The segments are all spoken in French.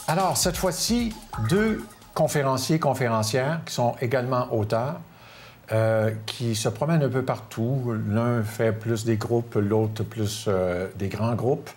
Alors, cette fois-ci, deux conférenciers, conférencières qui sont également auteurs, qui se promènent un peu partout. L'un fait plus des groupes, l'autre plus des grands groupes.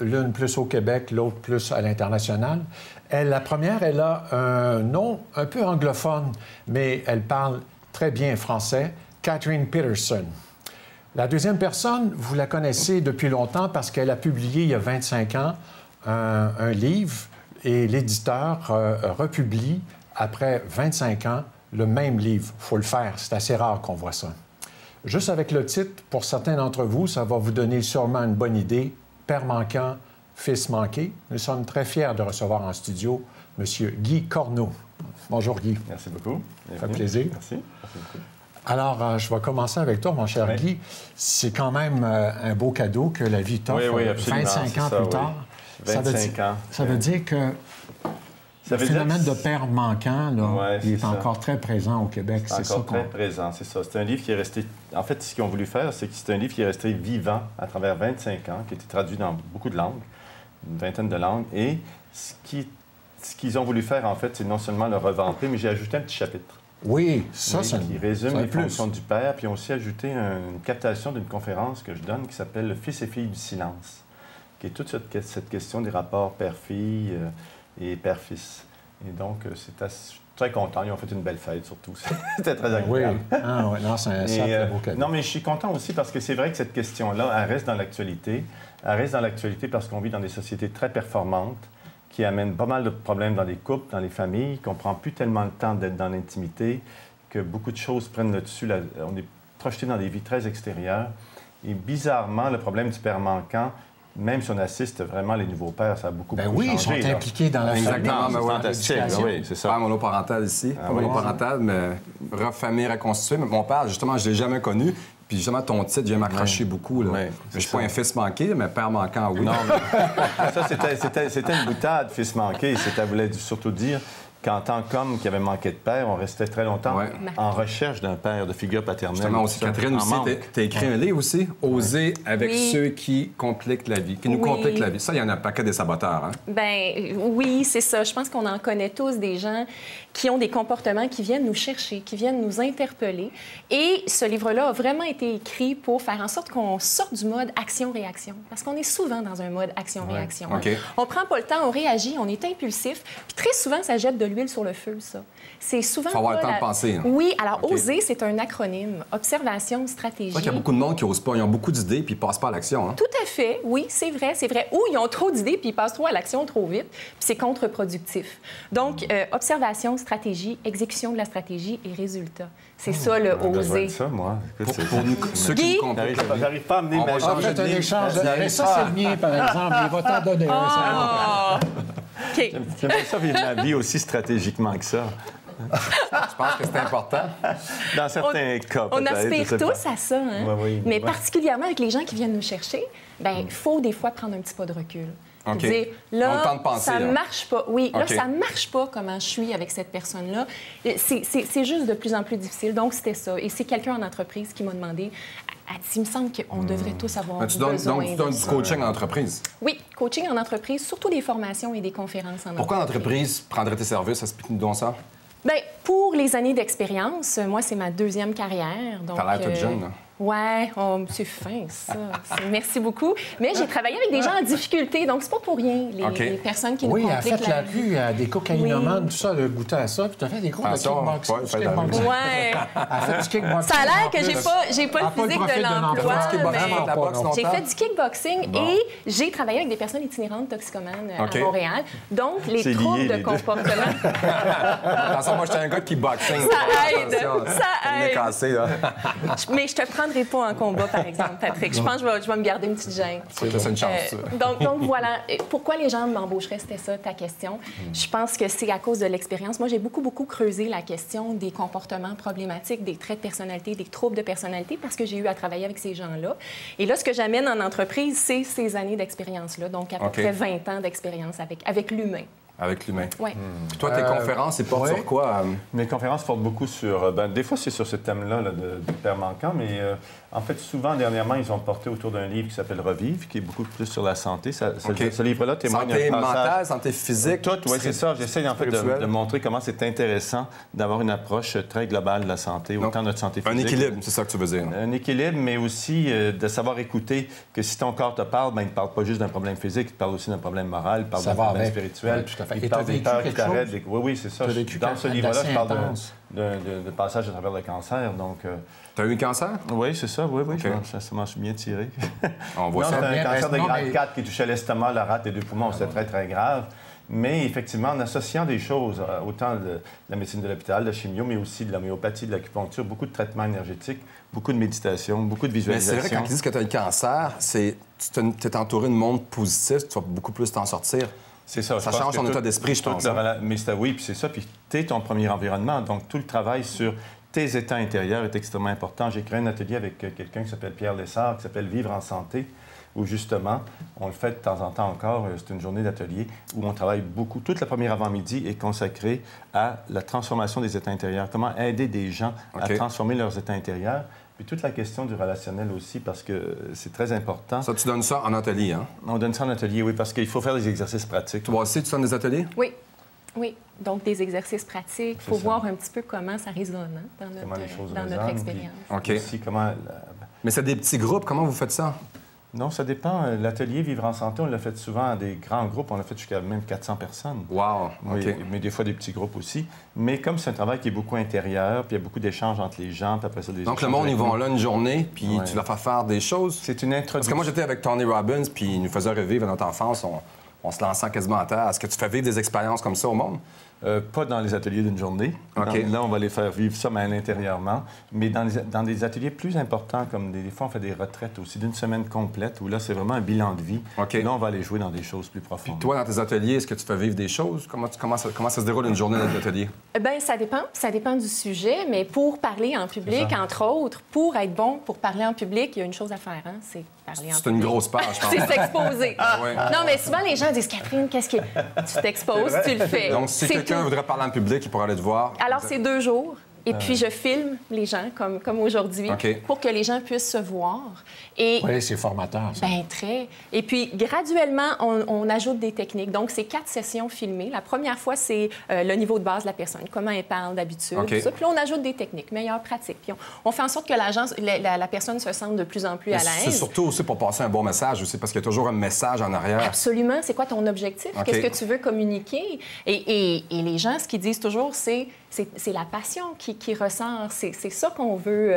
L'une plus au Québec, l'autre plus à l'international. La première, elle a un nom un peu anglophone, mais elle parle très bien français, Catherine Peterson. La deuxième personne, vous la connaissez depuis longtemps parce qu'elle a publié il y a 25 ans un livre et l'éditeur republie, après 25 ans, le même livre. Il faut le faire, c'est assez rare qu'on voit ça. Juste avec le titre, pour certains d'entre vous, ça va vous donner sûrement une bonne idée. Père manquant, fils manqué. Nous sommes très fiers de recevoir en studio M. Guy Corneau. Bonjour Guy. Merci beaucoup. Ça fait plaisir. Merci. Merci beaucoup. Alors, je vais commencer avec toi, mon cher Guy. C'est quand même un beau cadeau que la vie t'offre 25 ans plus tard. 25 ans. Ça veut dire que le phénomène de père manquant, là, il est encore très présent au Québec. C'est encore très présent, c'est ça. C'est un livre qui est resté... En fait, ce qu'ils ont voulu faire, c'est que c'est un livre qui est resté vivant à travers 25 ans, qui a été traduit dans beaucoup de langues, une vingtaine de langues. Et ce qu'ils ont voulu faire, en fait, c'est non seulement le revamper, mais j'ai ajouté un petit chapitre. Oui, ça, c'est qui résume les fonctions du père. Puis ils ont aussi ajouté une captation d'une conférence que je donne qui s'appelle « Le fils et fille du silence », qui est toute cette question des rapports père-fille et père-fils. Et donc, je suis très content. Ils ont fait une belle fête, surtout. C'était très agréable. Oui. Ah, oui. Non, c'est un très beau cadeau. Non, mais je suis content aussi parce que c'est vrai que cette question-là, elle reste dans l'actualité. Elle reste dans l'actualité parce qu'on vit dans des sociétés très performantes qui amènent pas mal de problèmes dans les couples, dans les familles, qu'on ne prend plus tellement le temps d'être dans l'intimité, que beaucoup de choses prennent le dessus. On est projeté dans des vies très extérieures. Et bizarrement, le problème du père manquant, même si on assiste vraiment les nouveaux pères, ça a beaucoup changé. Oui, ils sont impliqués dans la famille. Exactement, c'est fantastique. Oui, c'est ça. Père monoparental ici, pas monoparental, mais famille reconstituée. Mais mon père, justement, je ne l'ai jamais connu. Puis justement, ton titre vient m'accrocher beaucoup. Là. Je ne suis pas un fils manqué, mais père manquant, oui. Non, mais ça, c'était une boutade, fils manqué. Ça voulait surtout dire qu'en tant qu'homme qui avait manqué de père, on restait très longtemps en recherche d'un père, de figure paternelle. Justement aussi, Catherine, aussi, tu as écrit un livre aussi, « Oser avec ceux qui compliquent la vie », qui nous compliquent la vie. Ça, il y en a un paquet des saboteurs. Hein? Bien, oui, c'est ça. Je pense qu'on en connaît tous des gens qui ont des comportements qui viennent nous chercher, qui viennent nous interpeller. Et ce livre-là a vraiment été écrit pour faire en sorte qu'on sorte du mode action-réaction. Parce qu'on est souvent dans un mode action-réaction. Okay. On prend pas le temps, on réagit, on est impulsif. Puis très souvent, ça jette de l'huile sur le feu, ça. C'est souvent... Il faut avoir le temps de penser. Hein? Oui, alors OSER, c'est un acronyme. Observation, stratégie. Il y a beaucoup de monde qui n'ose pas. Ils ont beaucoup d'idées puis ils passent pas à l'action. Hein? Tout à fait, oui, c'est vrai, c'est vrai. Ou ils ont trop d'idées puis ils passent trop à l'action trop vite, puis c'est contre-productif. Donc, observation, stratégie, exécution de la stratégie et résultat. C'est ça, le OSER. Ça, moi. Pour nous, ceux qui nous compliquent la vie. J'arrive pas à amener ma On fait un échange. Mais ça, c'est le mien, par exemple. Il va t'en donner un. OK. J'aimerais ça vivre ma vie aussi stratégiquement que ça. Je pense que c'est important. Dans certains cas, peut-être. On aspire tous à ça, hein? Oui, mais particulièrement avec les gens qui viennent nous chercher, bien, il faut des fois prendre un petit pas de recul. OK. Dire, là, temps de penser, ça là. marche pas. Oui, là, OK. ça marche pas comment je suis avec cette personne-là. C'est juste de plus en plus difficile. Donc, c'était ça. Et c'est quelqu'un en entreprise qui m'a demandé, elle dit, il me semble qu'on devrait tous avoir besoin Donc, tu donnes du coaching en entreprise? Oui, coaching en entreprise, surtout des formations et des conférences en entreprise. Pourquoi l'entreprise prendrait tes services? Explique-nous donc ça. Bien, pour les années d'expérience, moi, c'est ma deuxième carrière. T'as l'air toute jeune, là. Ouais, oh, c'est fin, ça. Merci beaucoup. Mais j'ai travaillé avec des gens en difficulté, donc c'est pas pour rien, les personnes qui nous compliquent la vie. Oui, elle a fait la vue à des cocaïnomanes, tout ça, de goûter à ça, puis tu as fait des cours de kickboxing. Ouais. Elle a fait du kickboxing. Ça a l'air que j'ai pas le physique de l'emploi. J'ai fait du kickboxing et j'ai travaillé avec des personnes itinérantes toxicomanes à Montréal. Donc, les troubles de comportement... Attention, moi, j'étais un gars de kickboxing. Ça aide. Ça aide. Cassé, là. Mais je te prends prendrai pas en combat, par exemple, Patrick. Je pense que je vais me garder une petite gêne. C'est une chance. Donc, voilà. Pourquoi les gens m'embaucheraient, c'était ça ta question. Je pense que c'est à cause de l'expérience. Moi, j'ai beaucoup creusé la question des comportements problématiques, des traits de personnalité, des troubles de personnalité, parce que j'ai eu à travailler avec ces gens-là. Et là, ce que j'amène en entreprise, c'est ces années d'expérience-là. Donc, à peu près 20 ans d'expérience avec l'humain. Avec l'humain. Oui. Puis toi, tes conférences, elles portent sur quoi? Mes conférences portent beaucoup sur... des fois, c'est sur ce thème-là de père manquant, mais en fait, souvent, dernièrement, ils ont porté autour d'un livre qui s'appelle Revivre, qui est beaucoup plus sur la santé. Ce livre-là témoigne santé mentale, santé physique. Tout, oui, c'est ça. J'essaie en fait de montrer comment c'est intéressant d'avoir une approche très globale de la santé, autant notre santé physique. Un équilibre, c'est ça que tu veux dire. Un équilibre, mais aussi de savoir écouter que si ton corps te parle, il ne parle pas juste d'un problème physique, il te parle aussi d'un problème moral, il parle d'un problème spirituel. Tout à fait. Il parle des peurs qui t'arrêtent. Oui, c'est ça. Dans ce livre-là, je parle de passage à travers le cancer. Donc, tu as eu un cancer? Oui, c'est ça. Oui. Okay. Ça m'en suis bien tiré. On voit ça. C'est un cancer de grade 4 qui touchait l'estomac, la rate et les deux poumons. C'était très, très grave. Mais effectivement, en associant des choses, autant de la médecine de l'hôpital, de la chimio, mais aussi de l'homéopathie, de l'acupuncture, beaucoup de traitements énergétiques, beaucoup de méditation, beaucoup de visualisation. Mais c'est vrai, quand ils disent que tu as le cancer, tu es entouré de monde positif, tu vas beaucoup plus t'en sortir. C'est ça. Ça change ton état d'esprit, je pense. Mais oui, puis c'est ça. Puis tu es ton premier environnement. Donc, tout le travail sur tes états intérieurs est extrêmement important. J'ai créé un atelier avec quelqu'un qui s'appelle Pierre Lessard, qui s'appelle Vivre en santé, où justement, on le fait de temps en temps encore. C'est une journée d'atelier où on travaille beaucoup. Toute la première avant-midi est consacrée à la transformation des états intérieurs. Comment aider des gens à transformer leurs états intérieurs. Puis toute la question du relationnel aussi, parce que c'est très important. Ça, tu donnes ça en atelier, hein? On donne ça en atelier, oui, parce qu'il faut faire des exercices pratiques. Toi aussi, tu donnes des ateliers? Oui. Oui. Donc, des exercices pratiques pour voir un petit peu comment ça résonne dans notre expérience. OK. Aussi, Mais c'est des petits groupes. Comment vous faites ça? Non, ça dépend. L'atelier Vivre en santé, on l'a fait souvent à des grands groupes. On l'a fait jusqu'à même 400 personnes. Wow! Oui, OK. Mais des fois, des petits groupes aussi. Mais comme c'est un travail qui est beaucoup intérieur, puis il y a beaucoup d'échanges entre les gens, puis après ça, des Donc, le monde, ils vont là une journée, puis tu leur fais faire des choses. C'est une introduction. Parce que moi, j'étais avec Tony Robbins, puis il nous faisait revivre notre enfance. On se lançait quasiment à terre. Est-ce que tu fais vivre des expériences comme ça au monde? Pas dans les ateliers d'une journée. Okay. Là, on va les faire vivre ça, mais intérieurement. Mais dans des ateliers plus importants, comme des fois, on fait des retraites aussi d'une semaine complète, où là, c'est vraiment un bilan de vie. Okay. Là, on va aller jouer dans des choses plus profondes. Puis toi, dans tes ateliers, est-ce que tu fais vivre des choses? Comment ça se déroule une journée dans l'atelier? Bien, ça dépend. Ça dépend du sujet. Mais pour parler en public, entre autres, pour être bon pour parler en public, il y a une chose à faire, hein? C'est parler en public. C'est une grosse page, je pense. C'est s'exposer. Ouais. Non, mais souvent, les gens disent, Catherine, qu'est-ce que... Tu t'exposes, tu le fais. Donc, si quelqu'un voudrait parler en public, il pourrait aller te voir. Alors, c'est 2 jours. Et puis, je filme les gens, comme aujourd'hui, pour que les gens puissent se voir. Et... Oui, c'est formateur, ça. Bien, très. Et puis, graduellement, on ajoute des techniques. Donc, c'est 4 sessions filmées. La première fois, c'est le niveau de base de la personne, comment elle parle d'habitude, tout ça. Puis là, on ajoute des techniques, meilleures pratiques. Puis on fait en sorte que la personne se sente de plus en plus à l'aise. C'est surtout aussi pour passer un bon message aussi, parce qu'il y a toujours un message en arrière. Absolument. C'est quoi ton objectif? Qu'est-ce que tu veux communiquer? Et les gens, ce qu'ils disent toujours, c'est la passion qui ressort. C'est ça qu'on veut...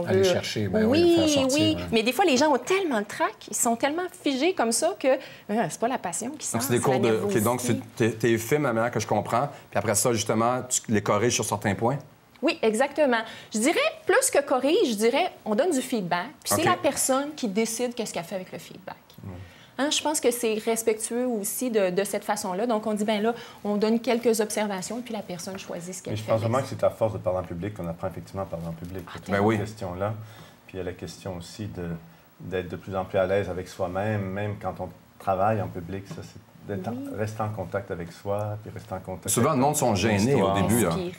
Aller chercher, bien, oui, le faire sortir, oui. hein. Mais des fois, les gens ont tellement de trac, ils sont tellement figés comme ça que c'est pas la passion qui sort. Donc, c'est des cours de... OK, donc, tes films, la manière que je comprends, puis après ça, justement, tu les corriges sur certains points? Oui, exactement. Je dirais, plus que corrige, je dirais, on donne du feedback, puis c'est la personne qui décide qu'est-ce qu'elle fait avec le feedback. Hein, je pense que c'est respectueux aussi de cette façon-là. Donc, on dit, bien là, on donne quelques observations, puis la personne choisit ce qu'elle fait. Je pense vraiment que c'est à force de parler en public qu'on apprend effectivement à parler en public. Il y a cette question-là. Puis il y a la question aussi d'être de plus en plus à l'aise avec soi-même, même quand on travaille en public. Ça, c'est rester en contact avec soi, puis rester en contact. Souvent, le monde sont gênés au début. Là. Oui,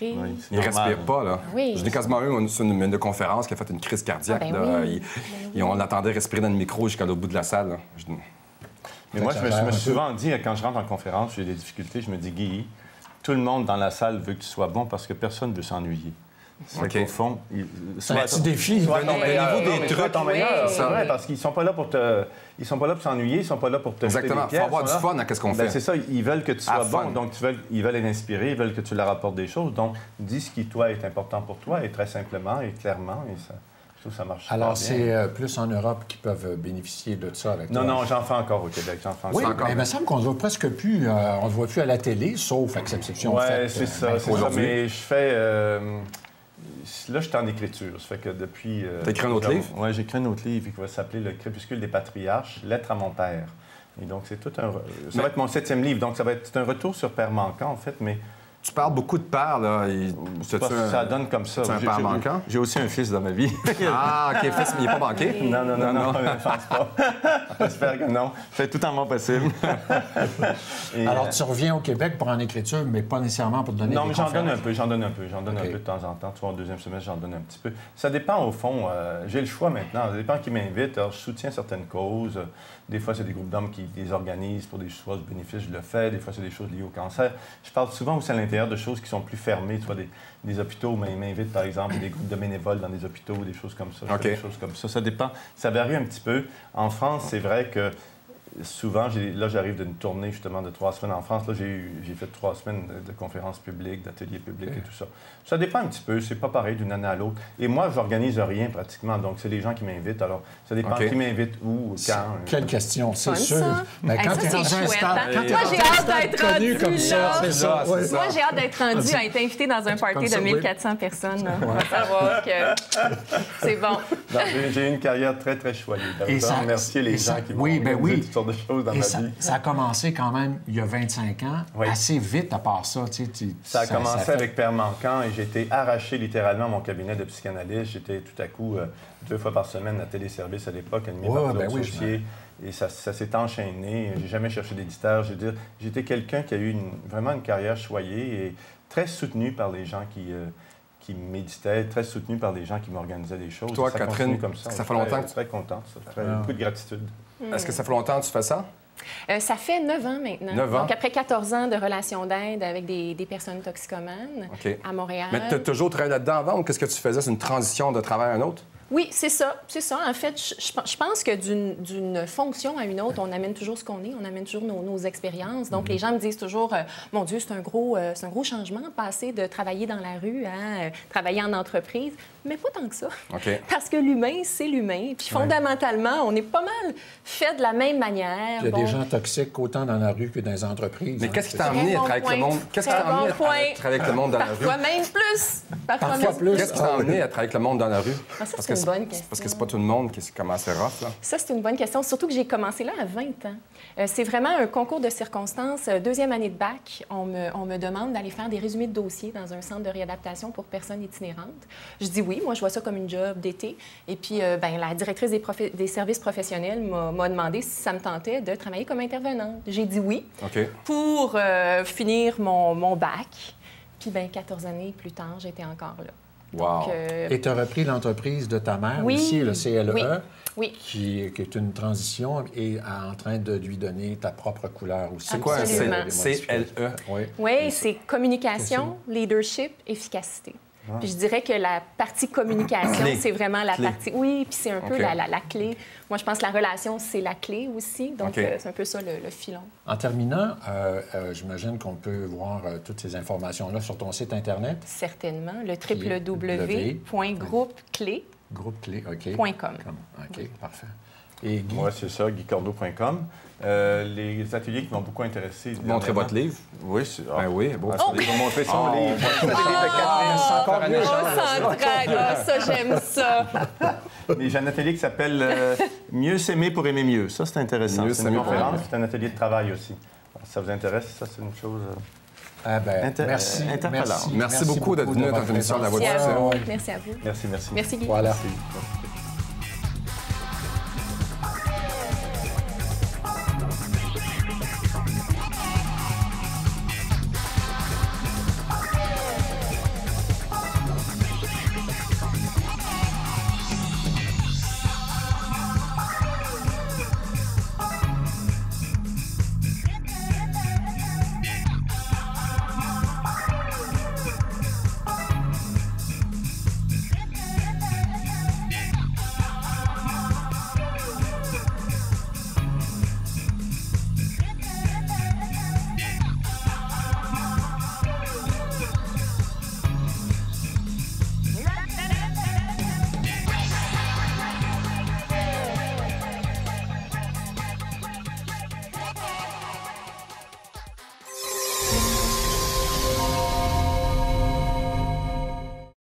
ils ne respirent pas. Là. Oui. J'ai quasiment eu une conférence qui a fait une crise cardiaque. On l'attendait respirer dans le micro jusqu'à l'autre bout de la salle. Là. Mais moi, je me suis souvent dit, quand je rentre en conférence, j'ai des difficultés, je me dis, Guy, tout le monde dans la salle veut que tu sois bon parce que personne ne veut s'ennuyer. Au fond, c'est un petit défi. Soit ton meilleur, des trucs, ton meilleur. C'est vrai, parce qu'ils sont pas là pour ils sont pas là pour s'ennuyer, ils sont pas là pour te jeter des pierres. Exactement. Il faut avoir du fun à ce qu'on fait. C'est ça, ils veulent que tu sois bon, donc ils veulent l'inspirer, ils veulent que tu leur apportes des choses. Donc, dis ce qui, toi, est important pour toi, et très simplement et clairement, et ça... Ça marche. Alors, c'est plus en Europe qui peuvent bénéficier de ça avec toi? Non, j'en fais encore au Québec. Oui, mais il me semble qu'on ne voit presque plus, on ne voit plus à la télé, sauf exception faite. Oui, c'est ça. Mais je fais... là, je suis en écriture. Ça fait que depuis... T'as écrit un autre livre? Oui, j'ai écrit un autre livre qui va s'appeler Le crépuscule des patriarches, Lettre à mon père. Et donc, c'est tout un... Ça va être mon 7e livre, donc ça va être un retour sur Père manquant, en fait, mais... Tu parles beaucoup de père, là. Ça donne comme ça. C'est un père manquant? J'ai aussi un fils dans ma vie. Ah, OK, fils, mais il n'est pas banqué? Non, je ne pense pas. J'espère que non. Je fais tout en mon possible. Alors, tu reviens au Québec pour en écriture, mais pas nécessairement pour donner des conférences? Non, mais j'en donne un peu de temps en temps. Tu vois, au 2e semestre, j'en donne un petit peu. Ça dépend, au fond. J'ai le choix maintenant. Ça dépend qui m'invite. Alors, je soutiens certaines causes. Des fois, c'est des groupes d'hommes qui les organisent pour des choses de bénéfices, je le fais. Des fois, c'est des choses liées au cancer. Je parle souvent aussi à l'intérieur de choses qui sont plus fermées. Tu vois, des hôpitaux, mais ils m'invitent, par exemple, des groupes de bénévoles dans des hôpitaux, des choses comme ça. Okay. Des choses comme ça. Ça dépend. Ça varie un petit peu. En France, c'est vrai que souvent, là, j'arrive d'une tournée, justement, de 3 semaines en France. Là, j'ai fait 3 semaines de conférences publiques, d'ateliers publics et tout ça. Ça dépend un petit peu. C'est pas pareil d'une année à l'autre. Et moi, j'organise rien, pratiquement. Donc, c'est les gens qui m'invitent. Alors, ça dépend qui m'invite où, quand. Quelle question, c'est sûr. Mais quand tu es dans un stade... Moi, j'ai hâte d'être rendu comme ça, c'est ça. Moi, j'ai hâte d'être rendu à être invité dans un party de 1400 personnes. On va savoir que c'est bon. J'ai eu une carrière très, très choyée. Je veux remercier les gens qui m'ont dit toutes sortes de choses dans ma vie. Ça a commencé quand même il y a 25 ans, assez vite à part ça. Ça a commencé avec Père manquant et j'ai été arraché littéralement à mon cabinet de psychanalyste. J'étais tout à coup 2 fois par semaine à téléservice à l'époque, animé par Claude Saucier. Et ça s'est enchaîné. J'ai jamais cherché d'éditeur. J'étais quelqu'un qui a eu vraiment une carrière choyée et très soutenu par les gens qui méditaient, très soutenu par des gens qui m'organisaient des choses. Toi, Catherine, comme ça fait longtemps que tu... Très contente, beaucoup de gratitude. Est-ce que ça fait longtemps que tu fais ça? Ça fait 9 ans maintenant. 9 ans. Donc, après 14 ans de relations d'aide avec des personnes toxicomanes à Montréal. Mais tu as toujours travaillé là-dedans avant ou qu'est-ce que tu faisais? C'est une transition de travail à un autre? Oui, c'est ça. En fait, je pense que d'une fonction à une autre, on amène toujours ce qu'on est, on amène toujours nos expériences. Donc, les gens me disent toujours, mon Dieu, c'est un gros changement, passer de travailler dans la rue à travailler en entreprise. Mais pas tant que ça. Parce que l'humain, c'est l'humain. Puis fondamentalement, on est pas mal fait de la même manière. Il y a des gens toxiques autant dans la rue que dans les entreprises. Mais qu'est-ce qui t'a amené à travailler avec le monde? Qu'est-ce qui t'a amené à travailler avec le monde dans la rue? Parfois même plus. Parfois plus. Qu'est-ce qui t'a amené à travailler avec le monde dans la rue? C'est une bonne question. Parce que c'est pas tout le monde qui commence à rough, là. Ça, c'est une bonne question. Surtout que j'ai commencé là à 20 ans. C'est vraiment un concours de circonstances. 2e année de bac, on me demande d'aller faire des résumés de dossiers dans un centre de réadaptation pour personnes itinérantes. Je dis oui. Moi, je vois ça comme une job d'été. Et puis, la directrice des services professionnels m'a demandé si ça me tentait de travailler comme intervenante. J'ai dit oui pour finir mon bac. Puis, 14 années plus tard, j'étais encore là. Wow. Donc, et tu as repris l'entreprise de ta mère aussi, le CLE, qui est une transition et en train de lui donner ta propre couleur aussi. C'est quoi un CLE? Oui, c'est communication, leadership, efficacité. Puis je dirais que la partie communication, c'est vraiment la partie... Oui, puis c'est un peu la clé. Moi, je pense que la relation, c'est la clé aussi. Donc, c'est un peu ça, le filon. En terminant, j'imagine qu'on peut voir toutes ces informations-là sur ton site Internet. Certainement. Le www.groupeclé. Groupeclé.com. OK, parfait. Et Guy? Moi, c'est ça, guicordeau.com. Les ateliers qui m'ont beaucoup intéressé. Montrez votre livre. Oui, c'est... oui, beau. Il va montrer son livre. Ça, j'aime ça. J'ai un atelier qui s'appelle Mieux s'aimer pour aimer mieux. Ça, c'est intéressant. C'est une conférence. C'est un atelier de travail aussi. Alors, si ça vous intéresse, ça, c'est une chose... Merci beaucoup d'être venu à notre émission de La Voix du Succès. Merci à vous. Merci. Merci, Guy. Voilà. Merci.